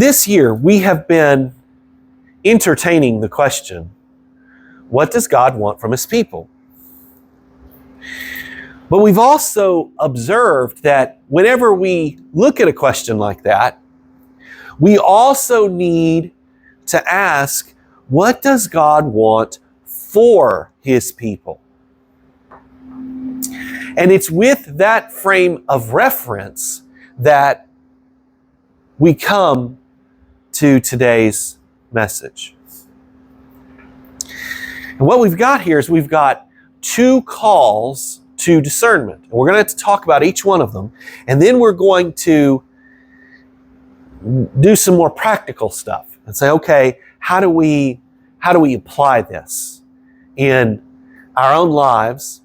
This year, we have been entertaining the question, what does God want from His people? But we've also observed that whenever we look at a question like that, we also need to ask, what does God want for His people? And it's with that frame of reference that we come to today's message. And what we've got here is we've got two calls to discernment. And we're going to talk about each one of them, and then we're going to do some more practical stuff and say, okay, how do we apply this in our own lives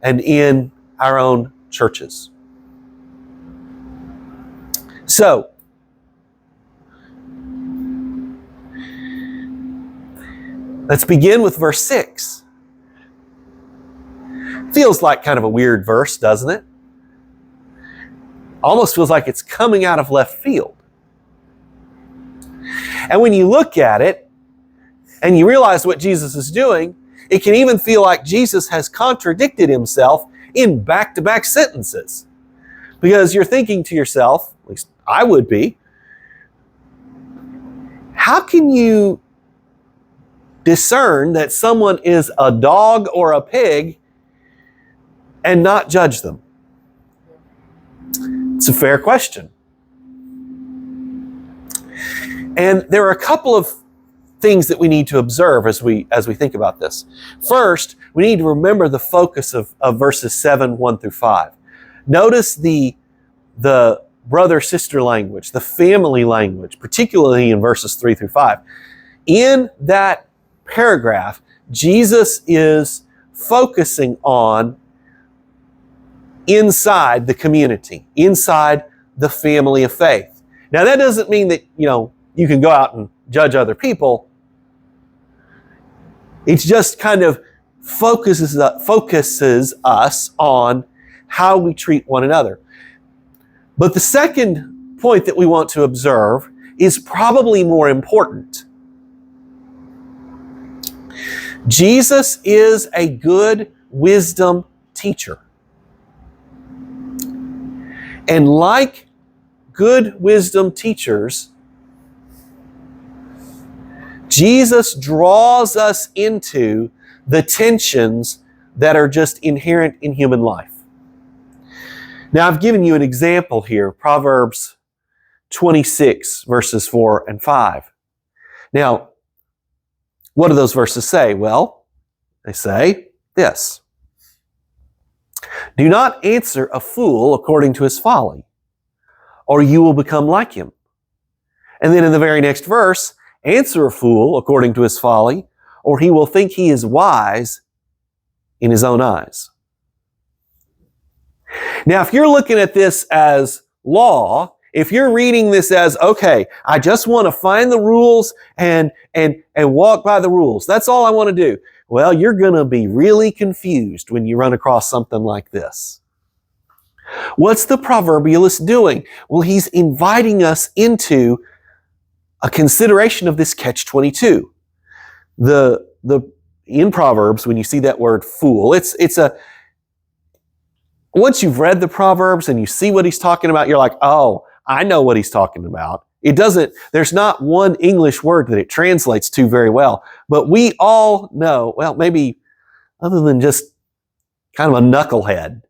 and in our own churches? So, let's begin with verse 6. Feels like kind of a weird verse, doesn't it? Almost feels like it's coming out of left field. And when you look at it and you realize what Jesus is doing, it can even feel like Jesus has contradicted Himself in back-to-back sentences. Because you're thinking to yourself, at least I would be, how can you discern that someone is a dog or a pig and not judge them? It's a fair question. And there are a couple of things that we need to observe as we think about this. First, we need to remember the focus of verses 7, 1 through 5. Notice the brother-sister language, the family language, particularly in verses 3 through 5. In that paragraph, Jesus is focusing on inside the community, inside the family of faith. Now, that doesn't mean that, you can go out and judge other people. It just kind of focuses us on how we treat one another. But the second point that we want to observe is probably more important. Jesus is a good wisdom teacher. And like good wisdom teachers, Jesus draws us into the tensions that are just inherent in human life. Now, I've given you an example here, Proverbs 26, verses 4 and 5. Now, what do those verses say? Well, they say this: do not answer a fool according to his folly, or you will become like him. And then in the very next verse, answer a fool according to his folly, or he will think he is wise in his own eyes. Now, if you're looking at this as law, if you're reading this as, okay, I just want to find the rules and walk by the rules, that's all I want to do, well, you're going to be really confused when you run across something like this. What's the proverbialist doing? Well, he's inviting us into a consideration of this catch-22. In Proverbs, when you see that word fool, once you've read the Proverbs and you see what he's talking about, you're like, oh, I know what he's talking about. There's not one English word that it translates to very well, but we all know, well, maybe other than just kind of a knucklehead,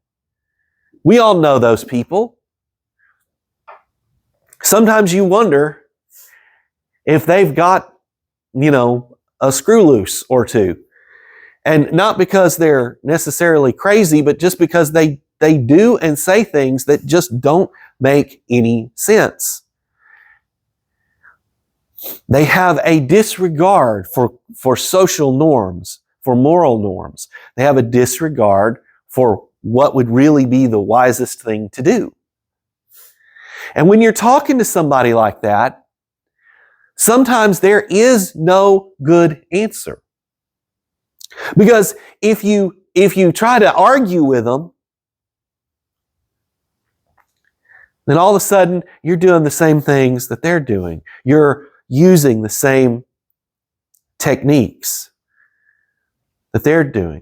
we all know those people. Sometimes you wonder if they've got, a screw loose or two. And not because they're necessarily crazy, but just because they do and say things that just don't make any sense. They have a disregard for social norms, for moral norms. They have a disregard for what would really be the wisest thing to do. And when you're talking to somebody like that, sometimes there is no good answer. Because if you try to argue with them, Then all of a sudden, you're doing the same things that they're doing. You're using the same techniques that they're doing.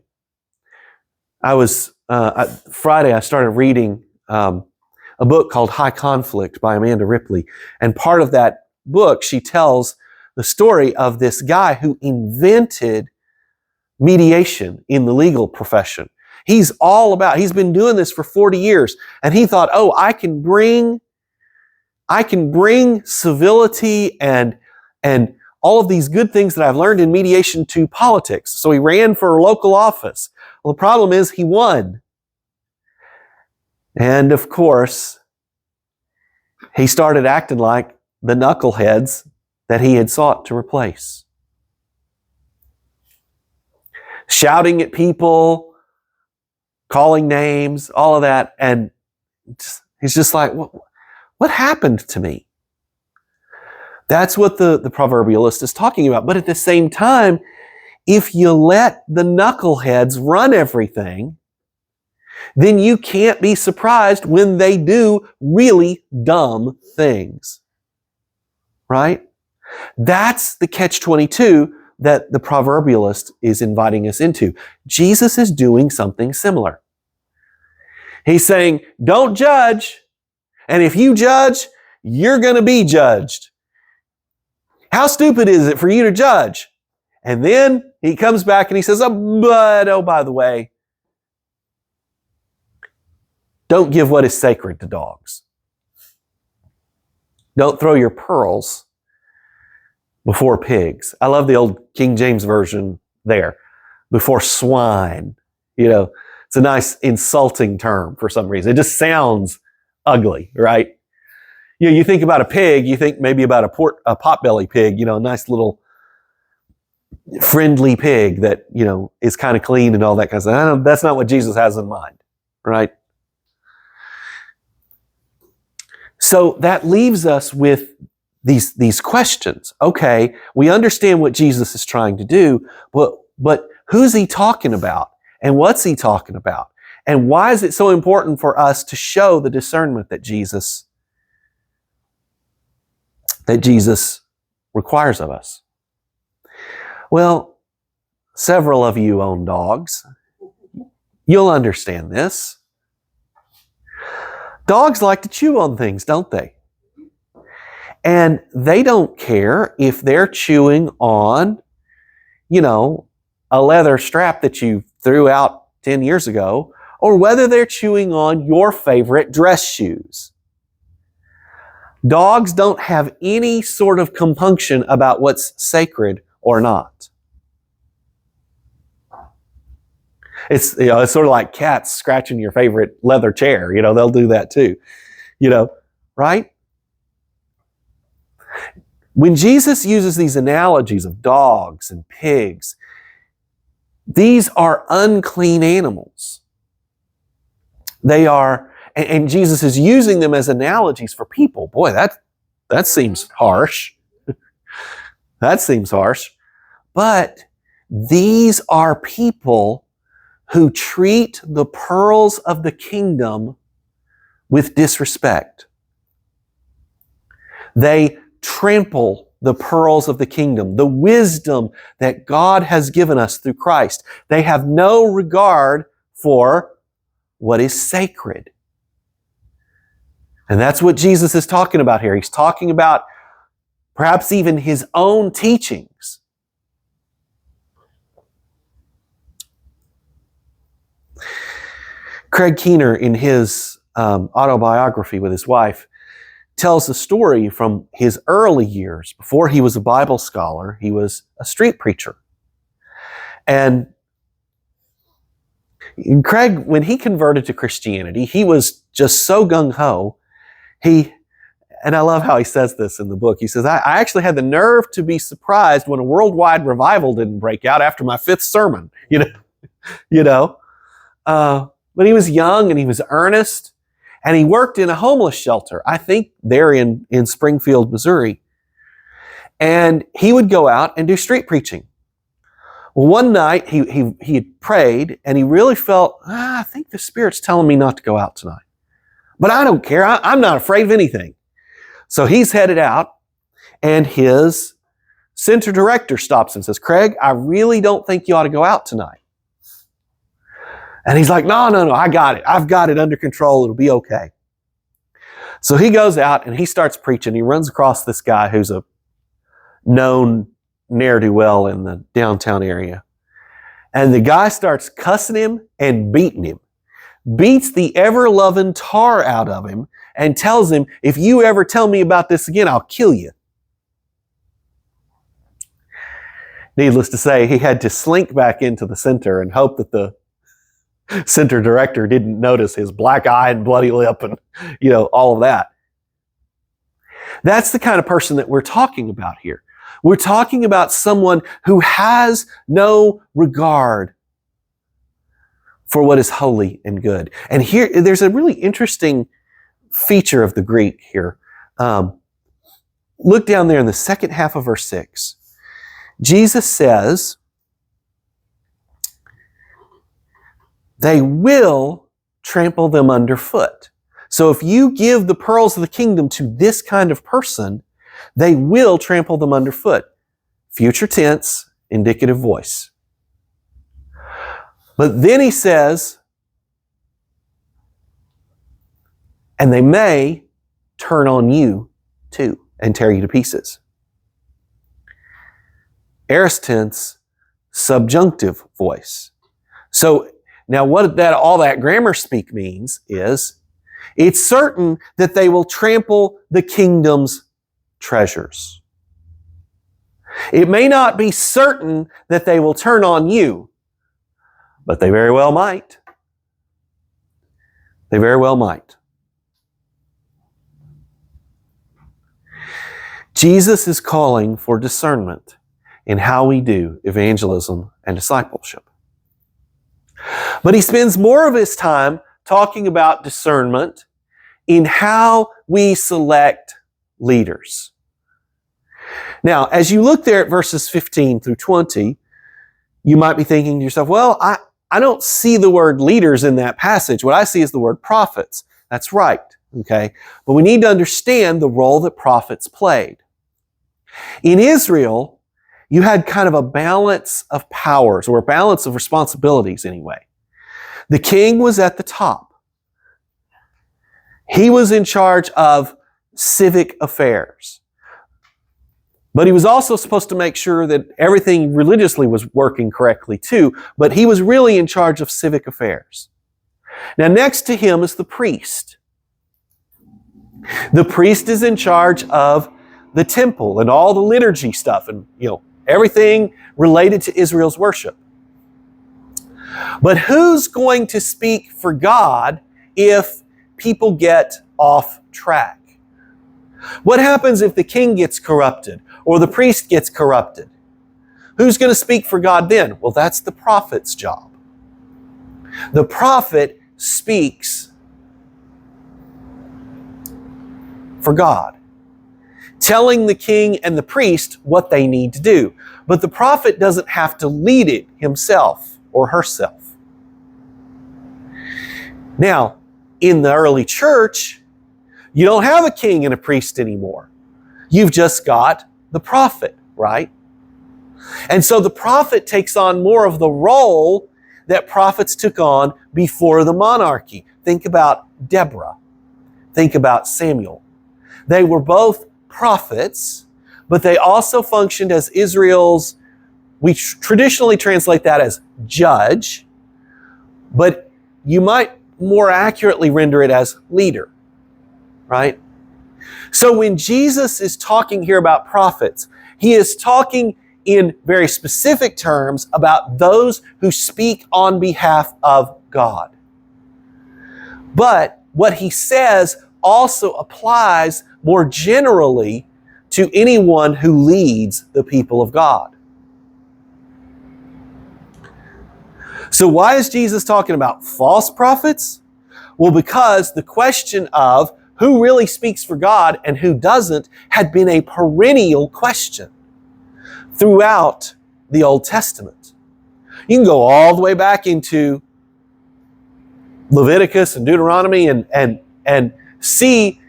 Friday, I started reading a book called High Conflict by Amanda Ripley. And part of that book, she tells the story of this guy who invented mediation in the legal profession. He's been doing this for 40 years. And he thought, I can bring civility and all of these good things that I've learned in mediation to politics. So he ran for local office. Well, the problem is he won. And of course, he started acting like the knuckleheads that he had sought to replace. Shouting at people, calling names, all of that. And he's just like, what happened to me? That's what the proverbialist is talking about. But at the same time, if you let the knuckleheads run everything, then you can't be surprised when they do really dumb things. Right? That's the catch-22 that the proverbialist is inviting us into. Jesus is doing something similar. He's saying, don't judge. And if you judge, you're going to be judged. How stupid is it for you to judge? And then he comes back and he says, by the way, don't give what is sacred to dogs. Don't throw your pearls before pigs. I love the old King James Version there. Before swine. It's a nice insulting term for some reason. It just sounds ugly, right? You think about a pig, you think maybe about a potbelly pig, a nice little friendly pig that, is kind of clean and all that kind of stuff. That's not what Jesus has in mind, right? So that leaves us with these questions. Okay, we understand what Jesus is trying to do, but who's he talking about? And what's he talking about? And why is it so important for us to show the discernment that Jesus requires of us? Well, several of you own dogs. You'll understand this. Dogs like to chew on things, don't they? And they don't care if they're chewing on, a leather strap that you threw out 10 years ago, or whether they're chewing on your favorite dress shoes. Dogs don't have any sort of compunction about what's sacred or not. It's sort of like cats scratching your favorite leather chair. They'll do that too. Right? When Jesus uses these analogies of dogs and pigs, these are unclean animals. They are, and Jesus is using them as analogies for people. Boy, that seems harsh. That seems harsh. But these are people who treat the pearls of the kingdom with disrespect. They trample the pearls of the kingdom, the wisdom that God has given us through Christ. They have no regard for what is sacred. And that's what Jesus is talking about here. He's talking about perhaps even his own teachings. Craig Keener, in his autobiography with his wife, tells a story from his early years. Before he was a Bible scholar, he was a street preacher. And Craig, when he converted to Christianity, he was just so gung-ho. And I love how he says this in the book. He says, I actually had the nerve to be surprised when a worldwide revival didn't break out after my 5th sermon. But he was young and he was earnest. And he worked in a homeless shelter, I think there in Springfield, Missouri. And he would go out and do street preaching. Well, one night he had prayed and he really felt, I think the Spirit's telling me not to go out tonight. But I don't care. I'm not afraid of anything. So he's headed out, and his center director stops and says, Craig, I really don't think you ought to go out tonight. And he's like, no, I got it. I've got it under control. It'll be okay. So he goes out and he starts preaching. He runs across this guy who's a known ne'er-do-well in the downtown area. And the guy starts cussing him and beating him. Beats the ever-loving tar out of him and tells him, if you ever tell me about this again, I'll kill you. Needless to say, he had to slink back into the center and hope that the center director didn't notice his black eye and bloody lip and, all of that. That's the kind of person that we're talking about here. We're talking about someone who has no regard for what is holy and good. And here, there's a really interesting feature of the Greek here. Look down there in the second half of verse 6. Jesus says, they will trample them underfoot. So if you give the pearls of the kingdom to this kind of person, they will trample them underfoot. Future tense, indicative voice. But then he says, and they may turn on you too and tear you to pieces. Aorist tense, subjunctive voice. So now what all that grammar speak means is, it's certain that they will trample the kingdom's treasures. It may not be certain that they will turn on you, but they very well might. They very well might. Jesus is calling for discernment in how we do evangelism and discipleship. But he spends more of his time talking about discernment in how we select leaders. Now, as you look there at verses 15 through 20, you might be thinking to yourself, well, I don't see the word leaders in that passage. What I see is the word prophets. That's right, okay? But we need to understand the role that prophets played. In Israel, you had kind of a balance of powers, or a balance of responsibilities anyway. The king was at the top. He was in charge of civic affairs. But he was also supposed to make sure that everything religiously was working correctly too, but he was really in charge of civic affairs. Now, next to him is the priest. The priest is in charge of the temple and all the liturgy stuff and, everything related to Israel's worship. But who's going to speak for God if people get off track? What happens if the king gets corrupted or the priest gets corrupted? Who's going to speak for God then? Well, that's the prophet's job. The prophet speaks for God, telling the king and the priest what they need to do. But the prophet doesn't have to lead it himself or herself. Now, in the early church, you don't have a king and a priest anymore. You've just got the prophet, right? And so the prophet takes on more of the role that prophets took on before the monarchy. Think about Deborah. Think about Samuel. They were both prophets, but they also functioned as Israel's, we traditionally translate that as judge, but you might more accurately render it as leader, right? So when Jesus is talking here about prophets, he is talking in very specific terms about those who speak on behalf of God. But what he says also applies more generally to anyone who leads the people of God. So why is Jesus talking about false prophets? Well, because the question of who really speaks for God and who doesn't had been a perennial question throughout the Old Testament. You can go all the way back into Leviticus and Deuteronomy and and see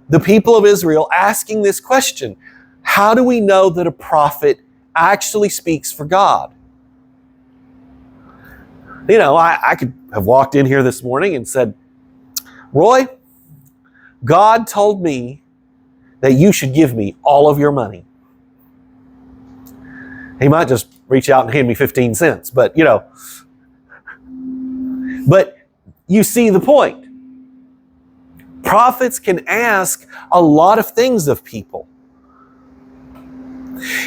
the people of Israel asking this question. How do we know that a prophet actually speaks for God? You know, I could have walked in here this morning and said, Roy, God told me that you should give me all of your money. He might just reach out and hand me 15 cents, but you know. But you see the point. Prophets can ask a lot of things of people.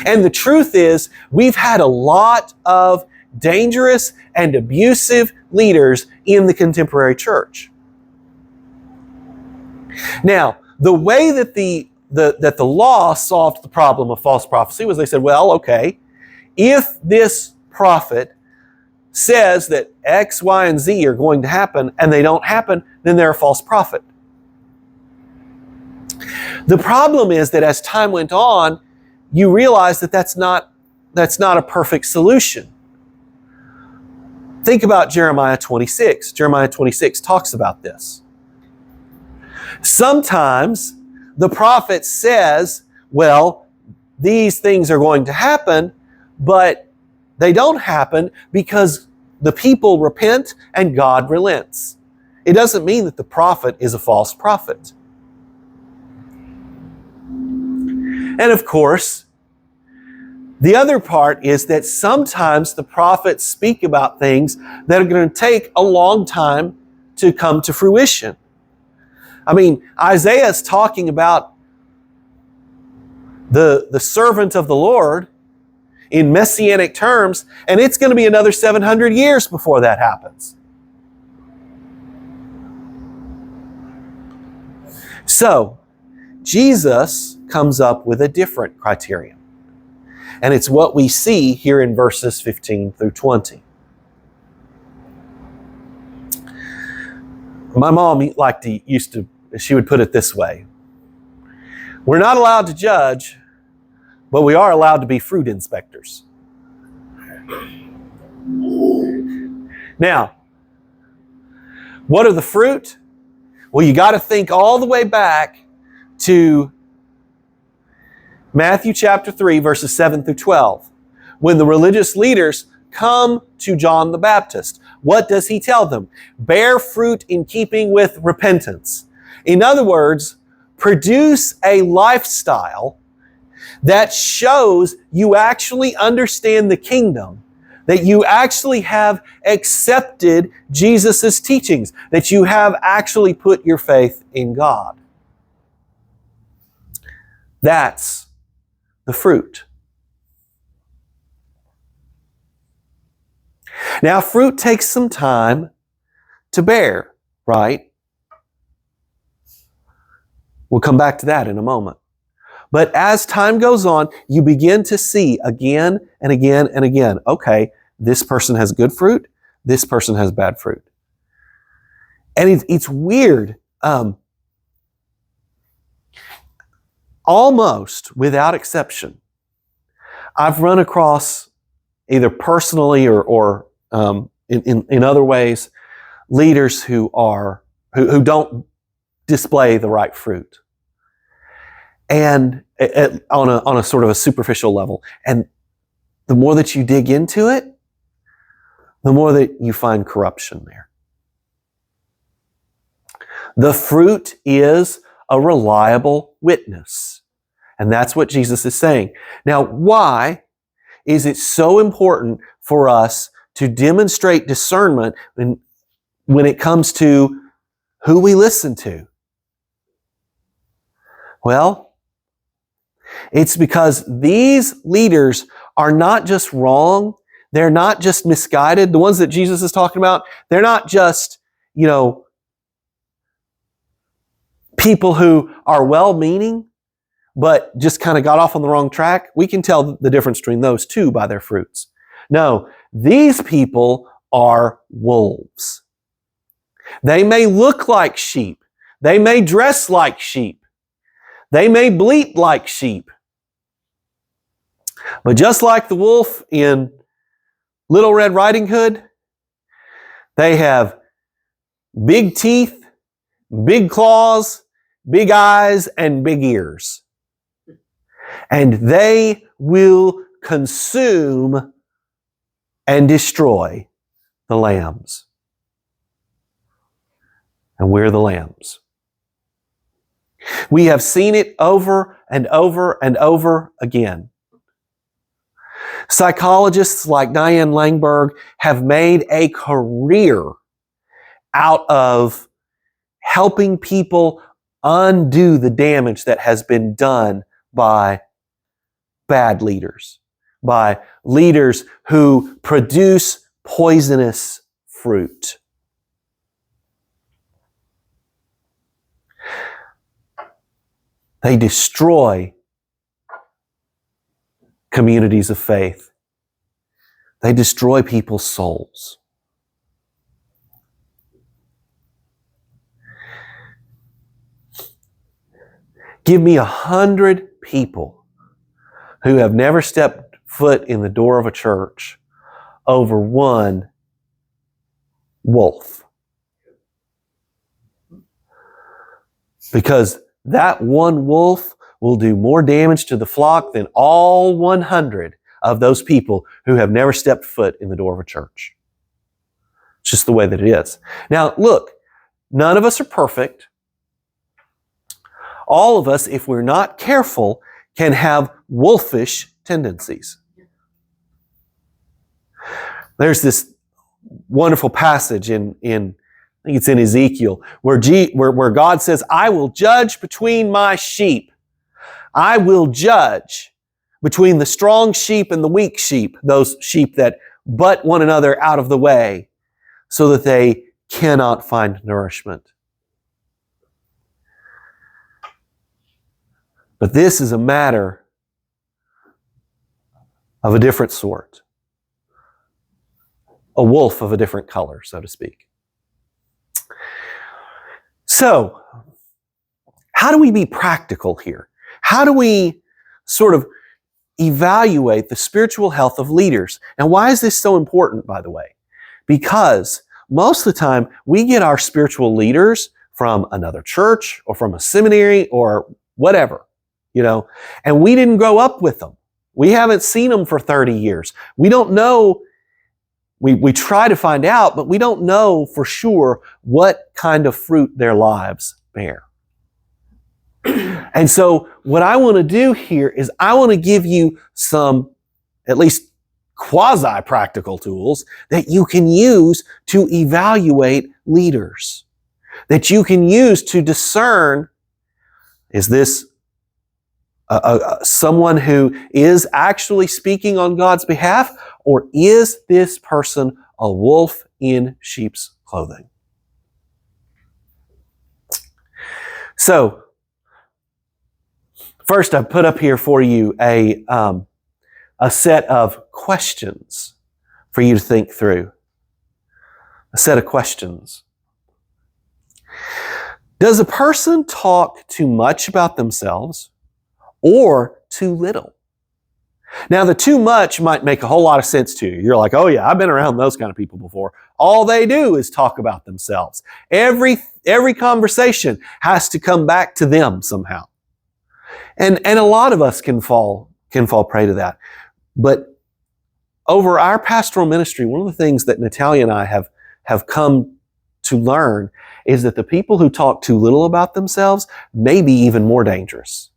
And the truth is, we've had a lot of dangerous and abusive leaders in the contemporary church. Now, the way that the law solved the problem of false prophecy was they said, well, okay, if this prophet says that X, Y, and Z are going to happen and they don't happen, then they're a false prophet. The problem is that as time went on, you realize that that's not a perfect solution. Think about Jeremiah 26. Jeremiah 26 talks about this. Sometimes the prophet says, well, these things are going to happen, but they don't happen because the people repent and God relents. It doesn't mean that the prophet is a false prophet. And of course, the other part is that sometimes the prophets speak about things that are going to take a long time to come to fruition. I mean, Isaiah is talking about the servant of the Lord in messianic terms, and it's going to be another 700 years before that happens. So, Jesus comes up with a different criterion. And it's what we see here in verses 15 through 20. My mom she would put it this way. We're not allowed to judge, but we are allowed to be fruit inspectors. Now, what are the fruit? Well, you got to think all the way back to Matthew chapter 3, verses 7 through 12. When the religious leaders come to John the Baptist, what does he tell them? Bear fruit in keeping with repentance. In other words, produce a lifestyle that shows you actually understand the kingdom, that you actually have accepted Jesus' teachings, that you have actually put your faith in God. That's the fruit. Now, fruit takes some time to bear, right? We'll come back to that in a moment. But as time goes on, you begin to see again and again and again, okay, this person has good fruit, this person has bad fruit. And it's weird. Almost without exception, I've run across either personally or in other ways, leaders who don't display the right fruit, and on a sort of a superficial level. And the more that you dig into it, the more that you find corruption there. The fruit is a reliable witness. And that's what Jesus is saying. Now, why is it so important for us to demonstrate discernment when it comes to who we listen to? Well, it's because these leaders are not just wrong. They're not just misguided. The ones that Jesus is talking about, they're not just, people who are well-meaning, but just kind of got off on the wrong track. We can tell the difference between those two by their fruits. No, these people are wolves. They may look like sheep. They may dress like sheep. They may bleat like sheep. But just like the wolf in Little Red Riding Hood, they have big teeth, big claws, big eyes, and big ears. And they will consume and destroy the lambs. And we're the lambs. We have seen it over and over and over again. Psychologists like Diane Langberg have made a career out of helping people undo the damage that has been done by bad leaders, by leaders who produce poisonous fruit. They destroy communities of faith. They destroy people's souls. Give me 100 people who have never stepped foot in the door of a church over one wolf. Because that one wolf will do more damage to the flock than all 100 of those people who have never stepped foot in the door of a church. It's just the way that it is. Now, look, none of us are perfect. All of us, if we're not careful, can have wolfish tendencies. There's this wonderful passage in I think it's in Ezekiel, where God says, I will judge between my sheep. I will judge between the strong sheep and the weak sheep, those sheep that butt one another out of the way so that they cannot find nourishment. But this is a matter of a different sort. A wolf of a different color, so to speak. So, how do we be practical here? How do we sort of evaluate the spiritual health of leaders? And why is this so important, by the way? Because most of the time, we get our spiritual leaders from another church or from a seminary or whatever, and we didn't grow up with them. We haven't seen them for 30 years. We don't know. We try to find out, but we don't know for sure what kind of fruit their lives bear. And so what I want to do here is I want to give you some, at least quasi-practical tools that you can use to evaluate leaders, that you can use to discern, is this someone who is actually speaking on God's behalf, or is this person a wolf in sheep's clothing? So, first I've put up here for you a set of questions for you to think through. A set of questions. Does a person talk too much about themselves or too little? Now, the too much might make a whole lot of sense to you. You're like, oh yeah, I've been around those kind of people before. All they do is talk about themselves. Every conversation has to come back to them somehow. And a lot of us can fall prey to that. But over our pastoral ministry, one of the things that Natalia and I have come to learn is that the people who talk too little about themselves may be even more dangerous.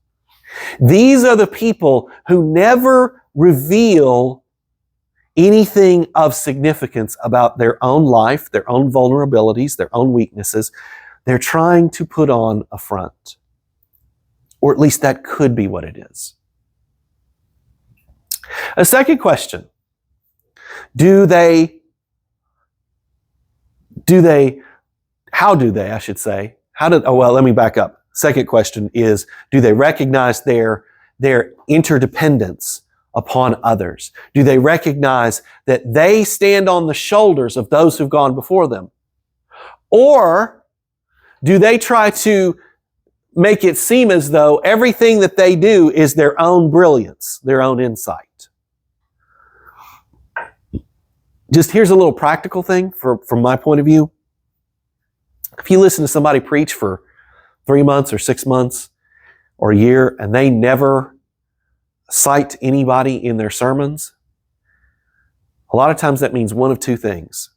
These are the people who never reveal anything of significance about their own life, their own vulnerabilities, their own weaknesses. They're trying to put on a front. Or at least that could be what it is. A second question. How do they, let me back up. Second question is, do they recognize their interdependence upon others? Do they recognize that they stand on the shoulders of those who've gone before them? Or do they try to make it seem as though everything that they do is their own brilliance, their own insight? Just here's a little practical thing from my point of view. If you listen to somebody preach for 3 months or 6 months or a year and they never cite anybody in their sermons, a lot of times that means one of two things.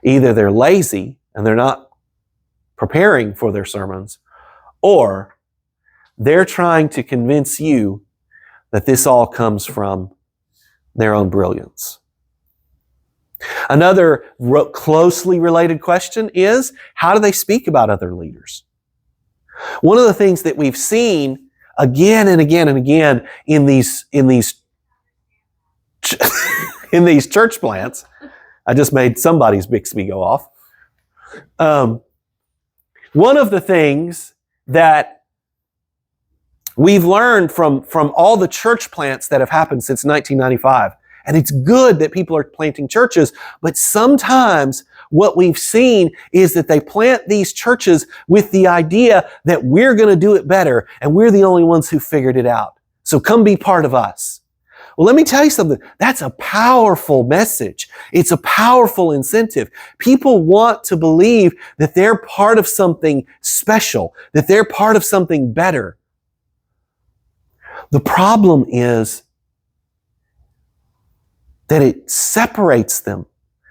Either they're lazy and they're not preparing for their sermons, or they're trying to convince you that this all comes from their own brilliance. Another closely related question is, how do they speak about other leaders? One of the things that we've seen again and again and again in these in these church plants, I just made somebody's Bixby go off. One of the things that we've learned from all the church plants that have happened since 1995, and it's good that people are planting churches, but sometimes what we've seen is that they plant these churches with the idea that we're going to do it better and we're the only ones who figured it out. So come be part of us. Well, let me tell you something. That's a powerful message. It's a powerful incentive. People want to believe that they're part of something special, that they're part of something better. The problem is that it separates them.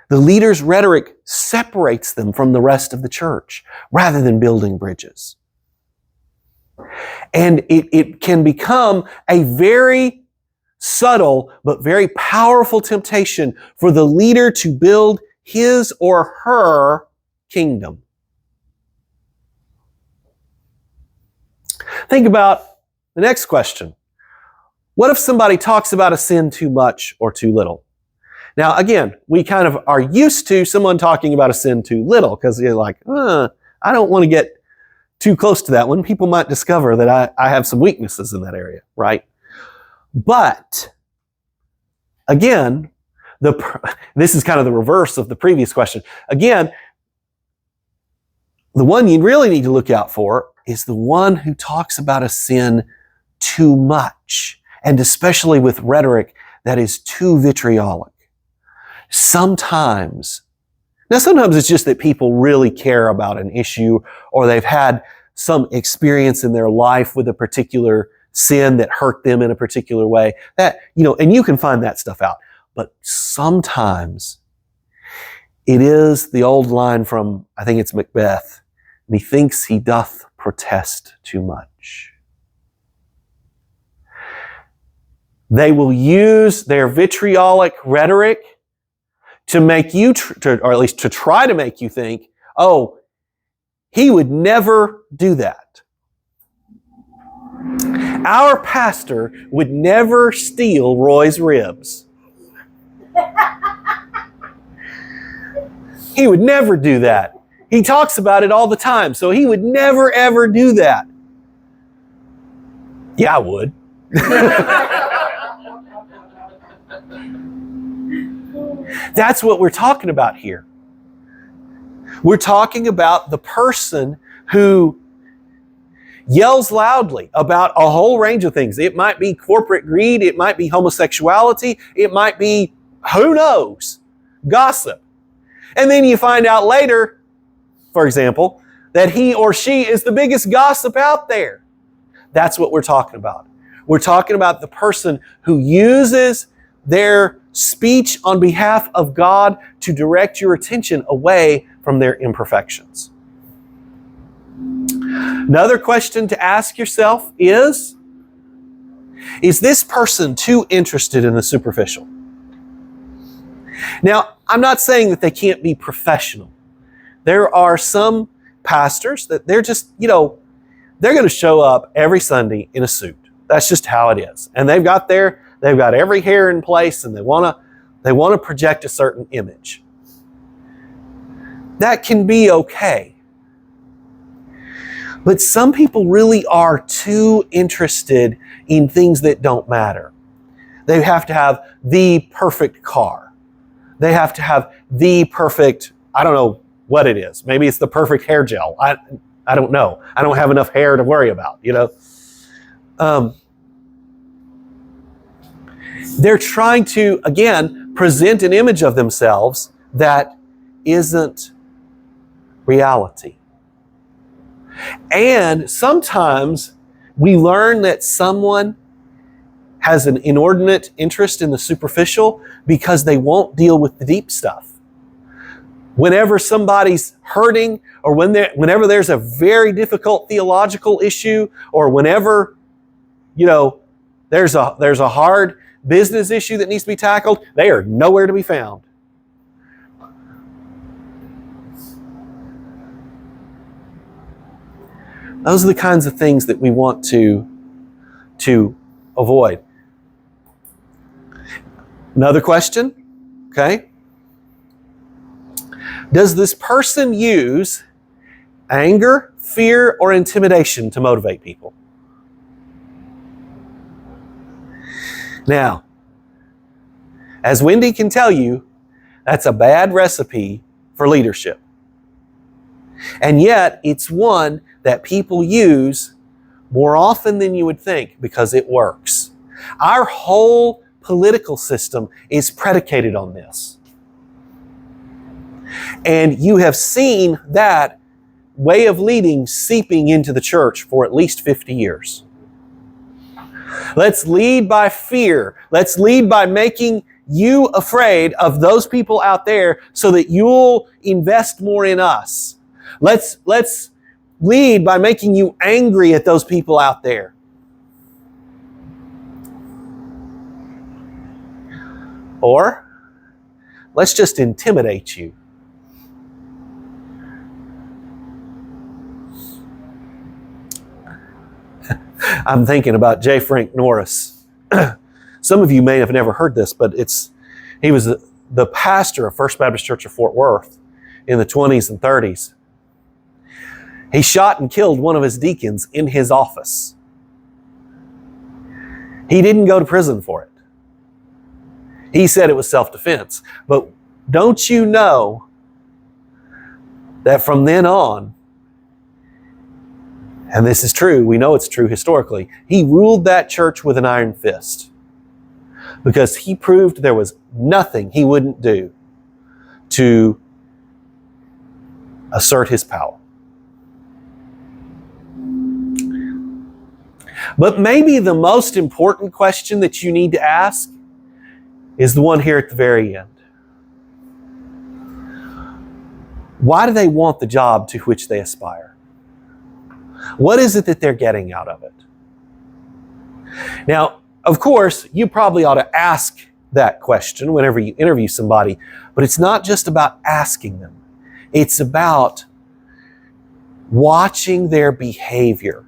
The leader's rhetoric separates them from the rest of the church rather than building bridges. And it can become a very subtle but very powerful temptation for the leader to build his or her kingdom. Think about the next question. What if somebody talks about a sin too much or too little? Now, again, we kind of are used to someone talking about a sin too little because you're like, I don't want to get too close to that one. People might discover that I have some weaknesses in that area, right? But, again, this is kind of the reverse of the previous question. Again, the one you really need to look out for is the one who talks about a sin too much, and especially with rhetoric that is too vitriolic. Sometimes it's just that people really care about an issue, or they've had some experience in their life with a particular sin that hurt them in a particular way. That, and you can find that stuff out. But sometimes it is the old line from, I think it's Macbeth, methinks he doth protest too much. They will use their vitriolic rhetoric to make you, or at least to try to make you think, oh, he would never do that. Our pastor would never steal Roy's ribs. He would never do that. He talks about it all the time, so he would never, ever do that. Yeah, I would. That's what we're talking about here. We're talking about the person who yells loudly about a whole range of things. It might be corporate greed. It might be homosexuality. It might be, who knows, gossip. And then you find out later, for example, that he or she is the biggest gossip out there. That's what we're talking about. We're talking about the person who uses their speech on behalf of God to direct your attention away from their imperfections. Another question to ask yourself is this person too interested in the superficial? Now, I'm not saying that they can't be professional. There are some pastors that they're just, they're going to show up every Sunday in a suit. That's just how it is. And they've got every hair in place, and they want to project a certain image. That can be okay. But some people really are too interested in things that don't matter. They have to have the perfect car. They have to have the perfect, I don't know what it is. Maybe it's the perfect hair gel. I don't know. I don't have enough hair to worry about, They're trying to, again, present an image of themselves that isn't reality. And sometimes we learn that someone has an inordinate interest in the superficial because they won't deal with the deep stuff. Whenever somebody's hurting, or whenever there's a very difficult theological issue, or whenever, there's a hard business issue that needs to be tackled, they are nowhere to be found. Those are the kinds of things that we want to avoid. Another question, okay? Does this person use anger, fear, or intimidation to motivate people? Now, as Wendy can tell you, that's a bad recipe for leadership. And yet, it's one that people use more often than you would think because it works. Our whole political system is predicated on this. And you have seen that way of leading seeping into the church for at least 50 years. Let's lead by fear. Let's lead by making you afraid of those people out there so that you'll invest more in us. Let's lead by making you angry at those people out there. Or let's just intimidate you. I'm thinking about J. Frank Norris. Some of you may have never heard this, but he was the pastor of First Baptist Church of Fort Worth in the 20s and 30s. He shot and killed one of his deacons in his office. He didn't go to prison for it. He said it was self-defense. But don't you know that from then on, and this is true, we know it's true historically, he ruled that church with an iron fist because he proved there was nothing he wouldn't do to assert his power. But maybe the most important question that you need to ask is the one here at the very end. Why do they want the job to which they aspire? What is it that they're getting out of it? Now, of course, you probably ought to ask that question whenever you interview somebody, but it's not just about asking them. It's about watching their behavior.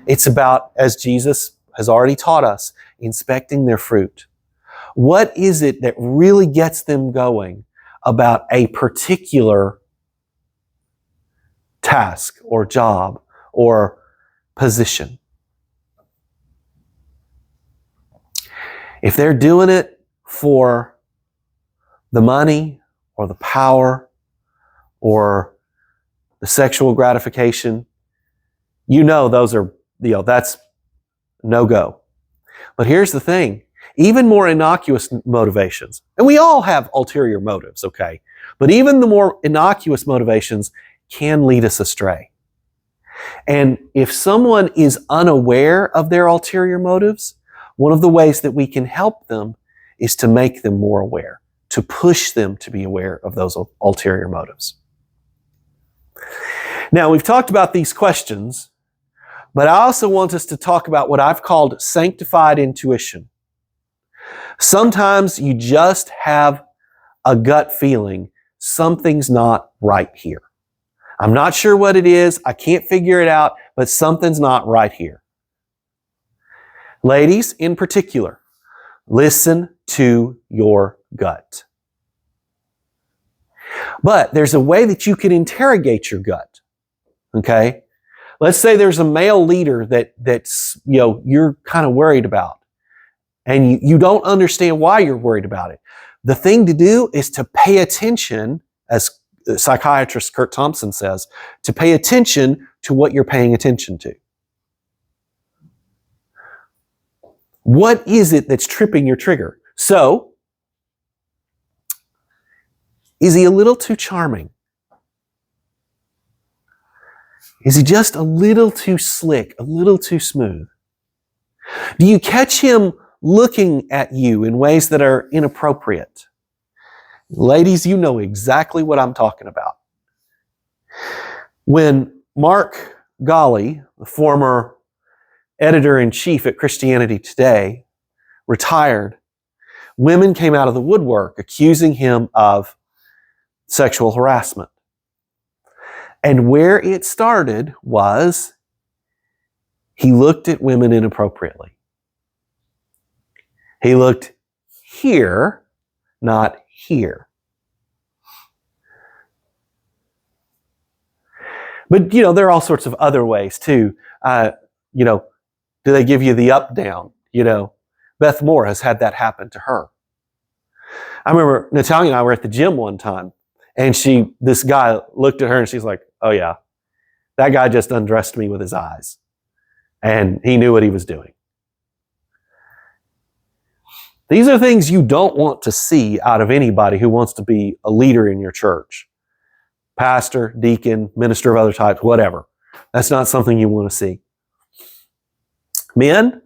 It's about, as Jesus has already taught us, inspecting their fruit. What is it that really gets them going about a particular task or job or position? If they're doing it for the money or the power or the sexual gratification, that's no-go. But here's the thing. Even more innocuous motivations, and we all have ulterior motives, okay? But even the more innocuous motivations can lead us astray. And if someone is unaware of their ulterior motives, one of the ways that we can help them is to make them more aware, to push them to be aware of those ulterior motives. Now, we've talked about these questions, but I also want us to talk about what I've called sanctified intuition. Sometimes you just have a gut feeling something's not right here. I'm not sure what it is. I can't figure it out, but something's not right here. Ladies, in particular, listen to your gut. But there's a way that you can interrogate your gut. Okay? Let's say there's a male leader that's you're kind of worried about, and you don't understand why you're worried about it. The thing to do is to pay attention, as psychiatrist Kurt Thompson says, to pay attention to what you're paying attention to. What is it that's tripping your trigger? So, is he a little too charming? Is he just a little too slick, a little too smooth? Do you catch him looking at you in ways that are inappropriate? Ladies, you know exactly what I'm talking about. When Mark Golly, the former editor-in-chief at Christianity Today, retired, women came out of the woodwork accusing him of sexual harassment. And where it started was he looked at women inappropriately. He looked here, not here. But, there are all sorts of other ways too. Do they give you the up down? Beth Moore has had that happen to her. I remember Natalia and I were at the gym one time, and this guy looked at her and she's like, "Oh yeah, that guy just undressed me with his eyes." And he knew what he was doing. These are things you don't want to see out of anybody who wants to be a leader in your church. Pastor, deacon, minister of other types, whatever. That's not something you want to see. Men,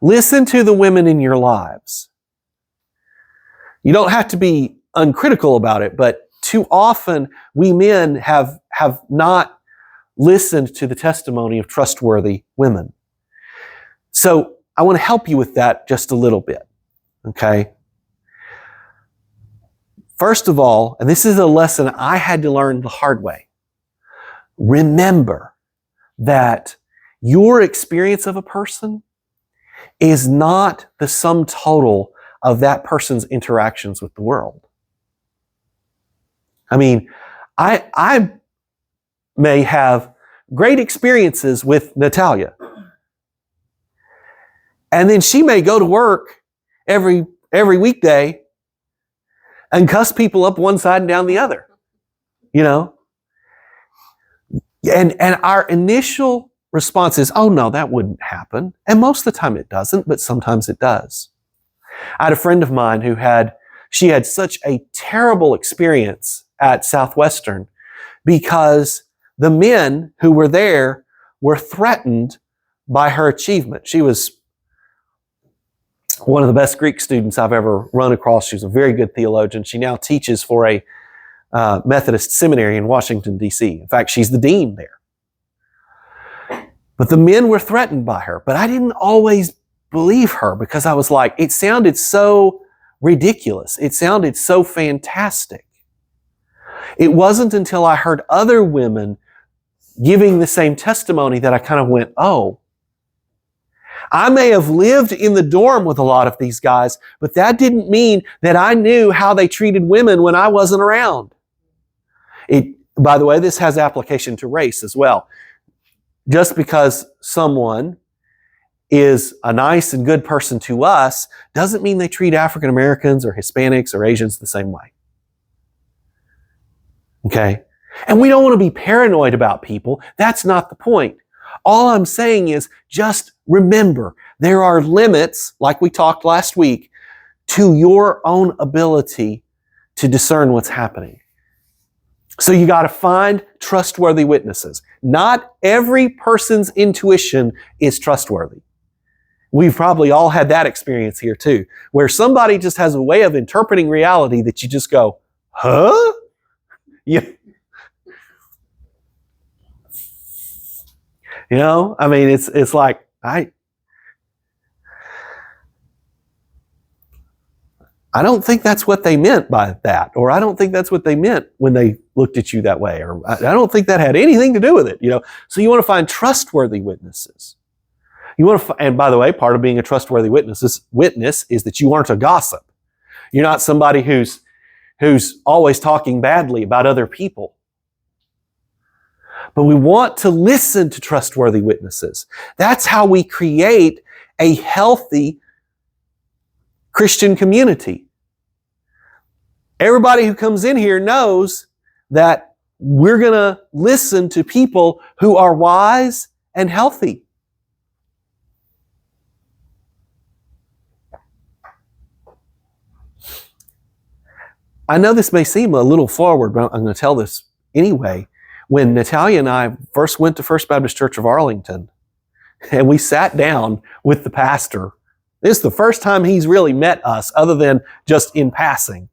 listen to the women in your lives. You don't have to be uncritical about it, but too often we men have not listened to the testimony of trustworthy women. So I want to help you with that just a little bit, okay? First of all, and this is a lesson I had to learn the hard way, remember that your experience of a person is not the sum total of that person's interactions with the world. I mean, I may have great experiences with Natalia, and then she may go to work every weekday and cuss people up one side and down the other, And our initial response is, "Oh no, that wouldn't happen." And most of the time it doesn't, but sometimes it does. I had a friend of mine she had such a terrible experience at Southwestern because the men who were there were threatened by her achievement. She was one of the best Greek students I've ever run across. She was a very good theologian. She now teaches for a Methodist seminary in Washington, D.C. In fact, she's the dean there. But the men were threatened by her. But I didn't always believe her because I was like, it sounded so ridiculous. It sounded so fantastic. It wasn't until I heard other women giving the same testimony that I kind of went, oh, I may have lived in the dorm with a lot of these guys, but that didn't mean that I knew how they treated women when I wasn't around. By the way, this has application to race as well. Just because someone is a nice and good person to us doesn't mean they treat African Americans or Hispanics or Asians the same way. Okay? And we don't want to be paranoid about people. That's not the point. All I'm saying is just remember, there are limits, like we talked last week, to your own ability to discern what's happening. So you got to find trustworthy witnesses. Not every person's intuition is trustworthy. We've probably all had that experience here too, where somebody just has a way of interpreting reality that you just go, huh? It's like, I don't think that's what they meant by that, or I don't think that's what they meant when they looked at you that way, or I don't think that had anything to do with it, So you want to find trustworthy witnesses. And by the way, part of being a trustworthy witness is that you aren't a gossip. You're not somebody who's always talking badly about other people. But we want to listen to trustworthy witnesses. That's how we create a healthy Christian community. Everybody who comes in here knows that we're going to listen to people who are wise and healthy. I know this may seem a little forward, but I'm going to tell this anyway. when Natalia and I first went to First Baptist Church of Arlington, and we sat down with the pastor. This is the first time he's really met us, other than just in passing.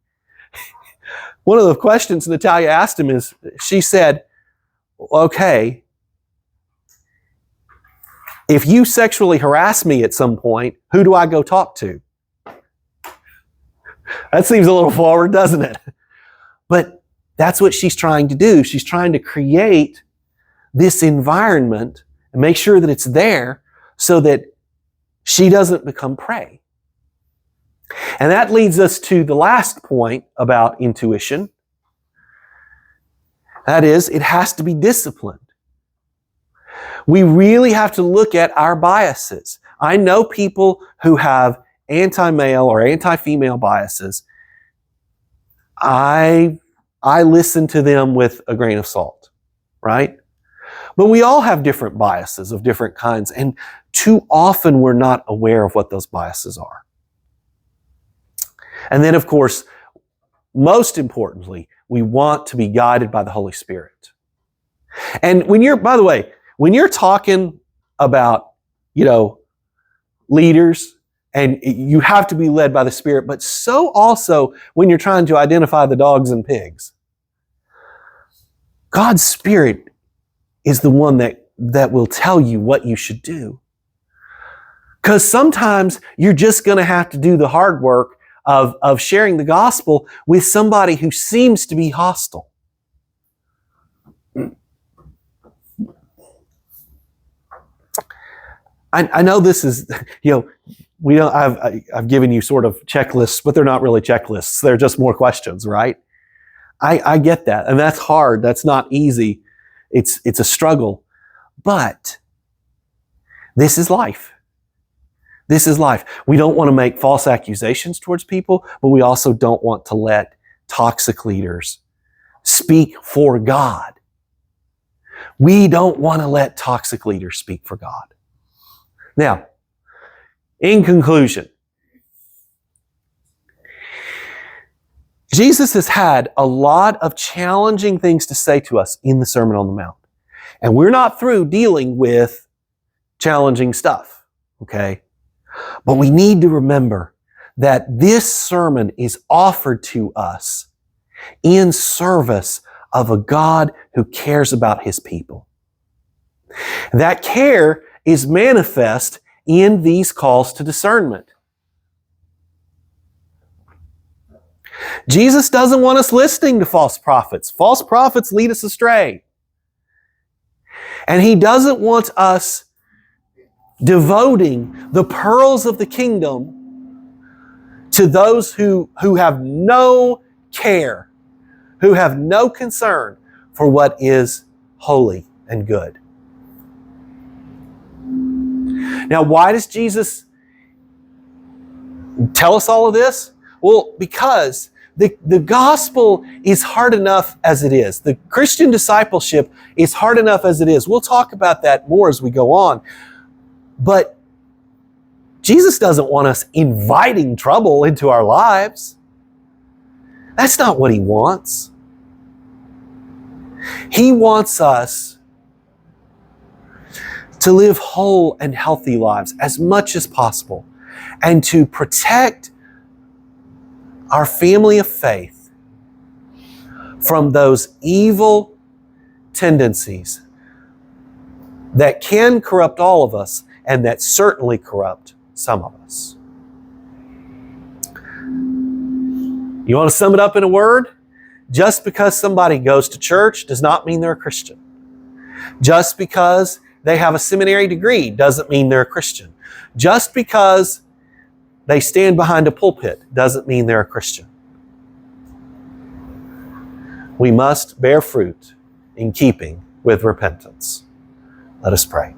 One of the questions Natalia asked him is, she said, okay, if you sexually harass me at some point, who do I go talk to? That seems a little forward, doesn't it? But that's what she's trying to do. She's trying to create this environment and make sure that it's there so that she doesn't become prey. And that leads us to the last point about intuition. That is, it has to be disciplined. We really have to look at our biases. I know people who have anti-male or anti-female biases. I listen to them with a grain of salt, right? But we all have different biases of different kinds, and too often we're not aware of what those biases are. And then, of course, most importantly, we want to be guided by the Holy Spirit. And by the way, when you're talking about, leaders, and you have to be led by the Spirit, but so also when you're trying to identify the dogs and pigs, God's Spirit is the one that will tell you what you should do. Because sometimes you're just going to have to do the hard work of sharing the gospel with somebody who seems to be hostile. I know this is, I've given you sort of checklists, but they're not really checklists. They're just more questions, right? I get that. And that's hard. That's not easy. It's a struggle. But this is life. This is life. We don't want to make false accusations towards people, but we also don't want to let toxic leaders speak for God. We don't want to let toxic leaders speak for God. Now, in conclusion, Jesus has had a lot of challenging things to say to us in the Sermon on the Mount. And we're not through dealing with challenging stuff, okay? But we need to remember that this sermon is offered to us in service of a God who cares about His people. That care is manifest in these calls to discernment. Jesus doesn't want us listening to false prophets. False prophets lead us astray. And He doesn't want us devoting the pearls of the kingdom to those who have no care, who have no concern for what is holy and good. Now, why does Jesus tell us all of this? Well, because the gospel is hard enough as it is. The Christian discipleship is hard enough as it is. We'll talk about that more as we go on. But Jesus doesn't want us inviting trouble into our lives. That's not what He wants. He wants us to live whole and healthy lives as much as possible and to protect our family of faith from those evil tendencies that can corrupt all of us and that certainly corrupt some of us. You want to sum it up in a word? Just because somebody goes to church does not mean they're a Christian. Just because they have a seminary degree doesn't mean they're a Christian. Just because they stand behind a pulpit doesn't mean they're a Christian. We must bear fruit in keeping with repentance. Let us pray.